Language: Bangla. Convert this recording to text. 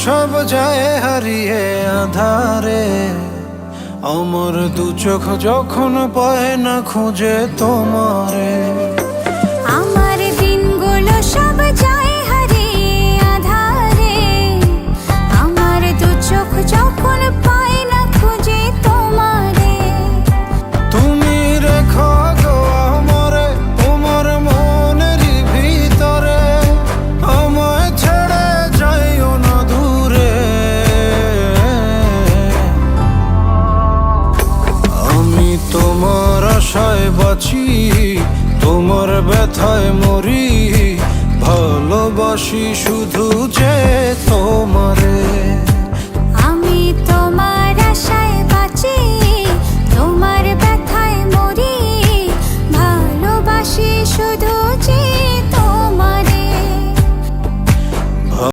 সব যায় হারিয়ে আধারে, আমার দু চোখ যখন পায় না খুঁজে তোমারে। আমার দিনগুলো সব যায় হারিয়ে আঁধারে, আমার দু চোখ যখন পায় না খুঁজে তোমারে। তুমি রেখো গো আমারে তোমার মনের ভিতরে, আমায় ছেড়ে যাইও না দূরে। আমি তোমার আশায় বাঁচি, তোমার ব্যথায় মরি, ভালোবাসি শুধু